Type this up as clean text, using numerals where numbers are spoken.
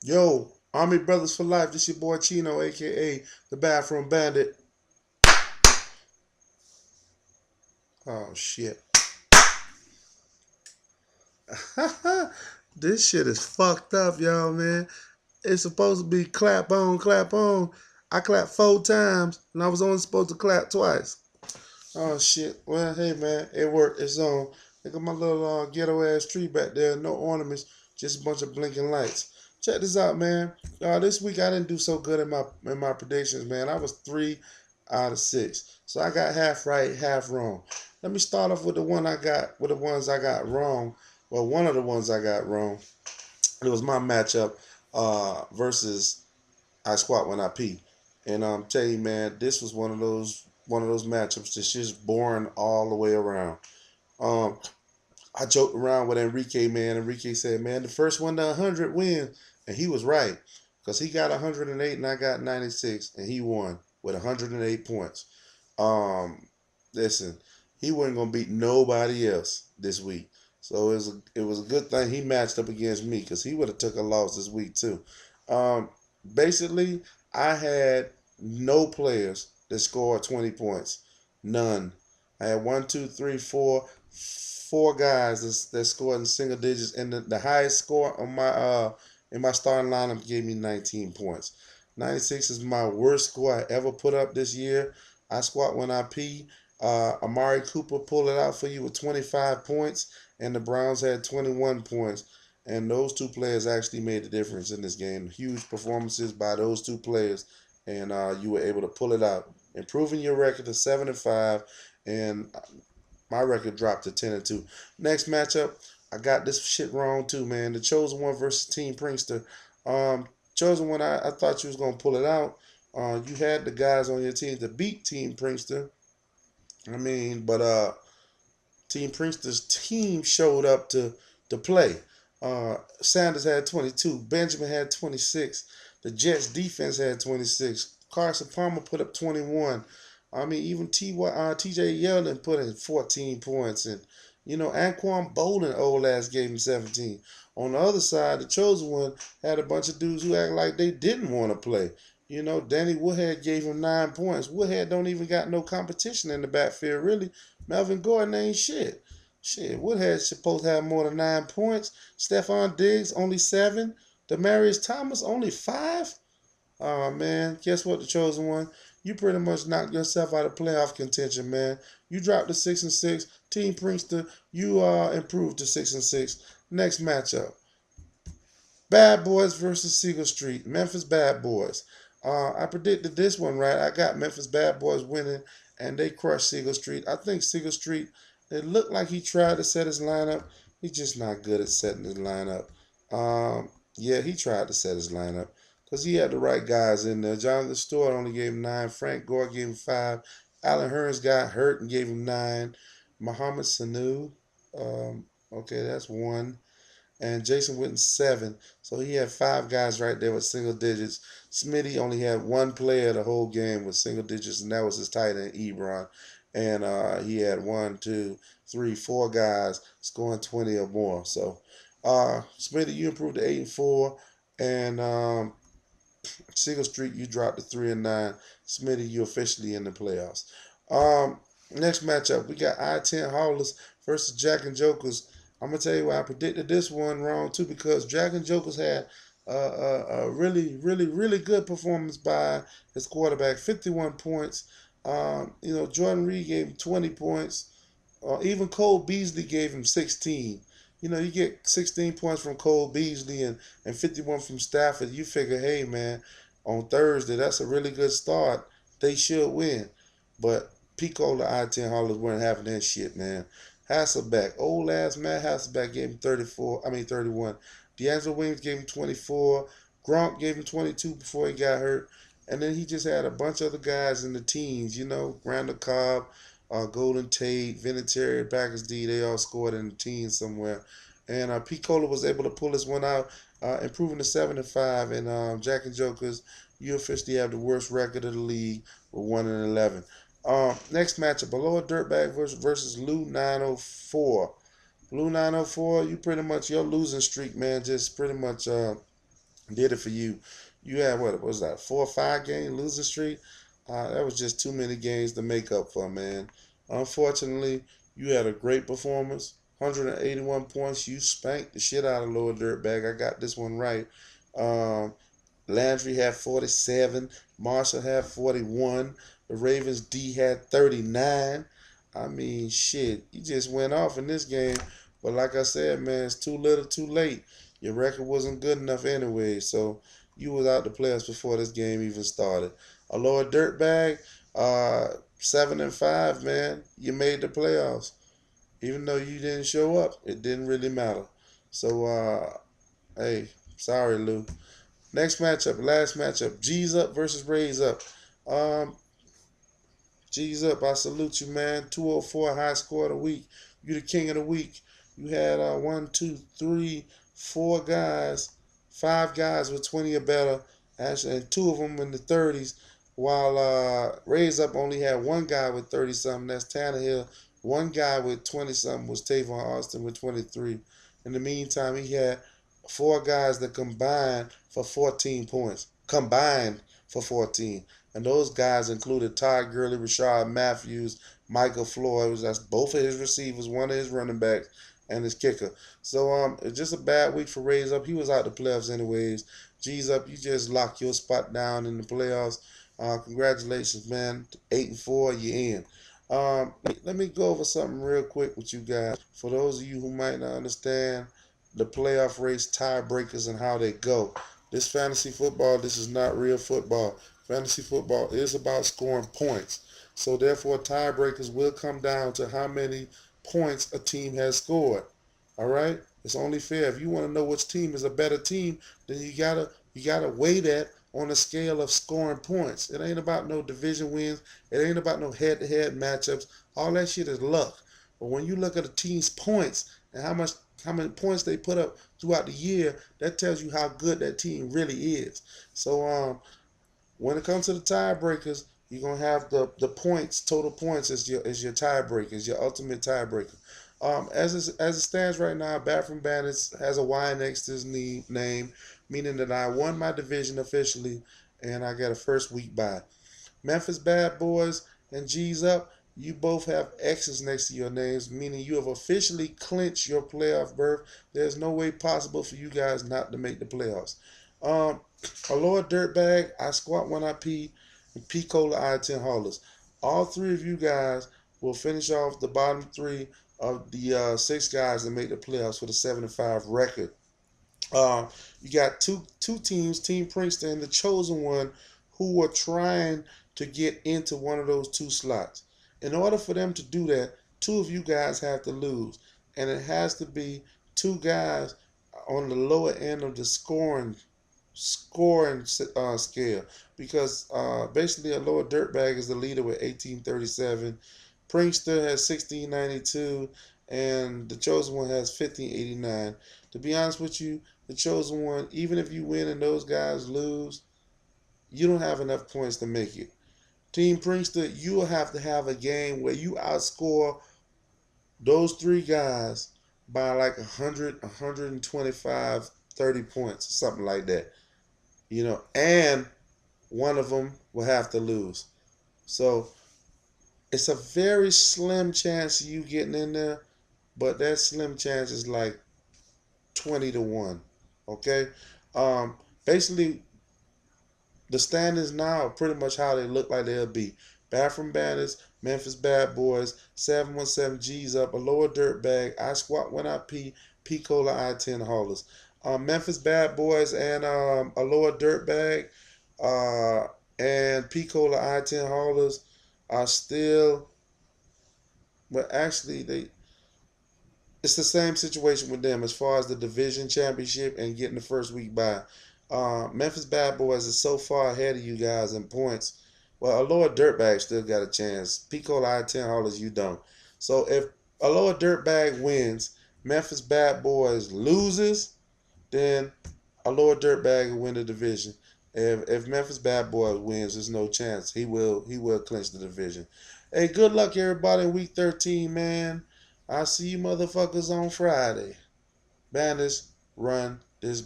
Yo, Army Brothers for Life. This your boy Chino, aka the Bathroom Bandit. Oh shit. This shit is fucked up, y'all, man. It's supposed to be clap on, clap on. I clapped 4 times and I was only supposed to clap twice. Oh shit. Well, hey man, it worked. It's on. Look at my little ghetto ass tree back there. No ornaments, just a bunch of blinking lights. Check this out, man. This week I didn't do so good in my predictions, man. I was 3 out of 6, so I got half right, half wrong. Let me start off with the ones I got wrong. Well, one of the ones I got wrong. It was my matchup versus I squat when I pee. And I'm telling you, man, this was one of those matchups that's just boring all the way around. Um, I joked around with Enrique, man. Enrique said, man, the first one to 100 wins. And he was right. Because he got 108 and I got 96. And he won with 108 points. Um, Listen, he wasn't going to beat nobody else this week. So it was a good thing he matched up against me because he would have took a loss this week too. Um, Basically, I had no players that scored 20 points. None. I had one, two, three, four guys that scored in single digits, and the highest score on my in my starting lineup gave me 19 points. 96 is my worst score I ever put up this year. I squat when I pee. Amari Cooper pulled it out for you with 25 points, and the Browns had 21 points. And those two players actually made the difference in this game. Huge performances by those two players, and you were able to pull it out, improving your record to 7-5, and my record dropped to 10-2. Next matchup, I got this shit wrong too, man. The Chosen One versus Team Prankster. Chosen One, I thought you was gonna pull it out. You had the guys on your team to beat Team Prankster. But Team Prankster's team showed up to play. Sanders had 22. Benjamin had 26. The Jets defense had 26. Carson Palmer put up 21. Even TJ Yeldon put in 14 points. And, Anquan Bolden, old ass, gave him 17. On the other side, the Chosen One had a bunch of dudes who act like they didn't want to play. Danny Woodhead gave him 9 points. Woodhead don't even got no competition in the backfield, really. Melvin Gordon ain't shit. Shit, Woodhead's supposed to have more than 9 points. Stephon Diggs only 7. Demarius Thomas only 5. Oh man, guess what? The Chosen One, you pretty much knocked yourself out of playoff contention, man. You dropped to 6-6. Team Princeton, you improved to 6-6. Next matchup, Bad Boys versus Seagull Street. Memphis Bad Boys. I predicted this one right. I got Memphis Bad Boys winning, and they crushed Seagull Street. I think Seagull Street, it looked like he tried to set his lineup. He's just not good at setting his lineup. Yeah, he tried to set his lineup because he had the right guys in there. Jonathan Stewart only gave him 9. Frank Gore gave him 5. Alan Hearns got hurt and gave him 9. Muhammad Sanu, okay, that's 1, and Jason Witten 7. So he had 5 guys right there with single digits. Smitty only had 1 player the whole game with single digits, and that was his tight end Ebron. And he had 1, 2, 3, 4 guys scoring 20 or more. So Smitty, you improved to 8-4, and Single Street, you dropped to 3-9. Smitty, you officially in the playoffs. Next matchup, we got I-10 Haulers versus Jack and Jokers. I'm gonna tell you why I predicted this one wrong too, because Jack and Jokers had a really, really, really good performance by his quarterback, 51 points. Jordan Reed gave him 20 points. Even Cole Beasley gave him 16. You get 16 points from Cole Beasley and 51 from Stafford. You figure, hey, man, on Thursday, that's a really good start. They should win. But Pico, the I-10 Haulers weren't having that shit, man. Hasselbeck, old ass Matt Hasselbeck gave him 31. D'Angelo Williams gave him 24. Gronk gave him 22 before he got hurt. And then he just had a bunch of other guys in the teens, Randall Cobb, Golden Tate, Vinatieri, Packers D, they all scored in the teens somewhere. And Picola was able to pull this one out, improving to 7-5. And Jack and Jokers, you officially have the worst record of the league with 1-11. Next matchup, Below a Dirtbag versus Lou 904. Lou 904, you pretty much, your losing streak, man, just pretty much Did it for you. You had what was that, 4 or 5 game losing streak? That was just too many games to make up for, man. Unfortunately, you had a great performance. 181 points. You spanked the shit out of Lower Dirtbag. I got this one right. Um, Landry had 47. Marshall had 41. The Ravens D had 39. I mean, shit, you just went off in this game. But like I said, man, it's too little, too late. Your record wasn't good enough anyway, so you was out the playoffs before this game even started. A Lower Dirtbag, 7-5, man. You made the playoffs, even though you didn't show up. It didn't really matter. So, hey, sorry, Lou. Next matchup, last matchup, G's Up versus Raise Up. Um, G's Up, I salute you, man. 204 high score of the week. You the king of the week. You had one, two, three, 4 guys, 5 guys with 20 or better, actually, and 2 of them in the 30s. While Raise Up only had 1 guy with 30 something. That's Tannehill. 1 guy with 20 something was Tavon Austin with 23. In the meantime, he had 4 guys that combined for 14 points. Combined for 14. And those guys included Todd Gurley, Rashard Matthews, Michael Floyd. That's both of his receivers, one of his running backs, and his kicker. So it's just a bad week for Raise Up. He was out the playoffs anyways. G's Up, you just locked your spot down in the playoffs. Congratulations, man. 8-4, you're in. Let me go over something real quick with you guys. For those of you who might not understand the playoff race tiebreakers and how they go. This fantasy football, this is not real football. Fantasy football is about scoring points. So therefore, tiebreakers will come down to how many points a team has scored. All right? It's only fair. If you want to know which team is a better team, then you gotta weigh that on a scale of scoring points. It ain't about no division wins. It ain't about no head-to-head matchups. All that shit is luck. But when you look at a team's points and how many points they put up throughout the year, that tells you how good that team really is. So when it comes to the tiebreakers, you're gonna have the points, total points is your tiebreaker, is your ultimate tiebreaker. As it stands right now, Bathroom Bandits has a Y next to his name, meaning that I won my division officially, and I got a first week bye. Memphis Bad Boys and G's Up, you both have X's next to your names, meaning you have officially clinched your playoff berth. There's no way possible for you guys not to make the playoffs. A Lower Dirtbag, I Squat When I Pee, and P. Cola I-10 Haulers. All 3 of you guys will finish off the bottom 3 of the 6 guys that make the playoffs for the 7-5 record. You got two teams, Team Princeton and the Chosen One, who are trying to get into one of those 2 slots. In order for them to do that, 2 of you guys have to lose, and it has to be 2 guys on the lower end of the scoring scale, because basically a Lower Dirtbag is the leader with 1837. Prankster has 1692, and the Chosen One has 1589. To be honest with you, the Chosen One, even if you win and those guys lose, you don't have enough points to make it. Team Prankster, you will have to have a game where you outscore those 3 guys by like 100, 125, 30 points, something like that. And one of them will have to lose. So it's a very slim chance of you getting in there, but that slim chance is like 20-1. Okay? Basically, the standings now are pretty much how they look like they'll be. Bathroom Bandits, Memphis Bad Boys, 717 G's Up, A Lower Dirtbag, I Squat When I Pee, P. Cola I-10 Haulers. Memphis Bad Boys and A Lower Dirtbag and P. Cola I-10 Haulers are still, but actually it's the same situation with them as far as the division championship and getting the first week bye. Memphis Bad Boys is so far ahead of you guys in points. Well, A Lower Dirtbag still got a chance. Pico I-10 Haulers, you don't. So if A Lower Dirtbag wins, Memphis Bad Boys loses, then A Lower Dirtbag will win the division. If Memphis Bad Boys wins, there's no chance. He will clinch the division. Hey, good luck everybody in week 13, man. I'll see you motherfuckers on Friday. Bandits, run this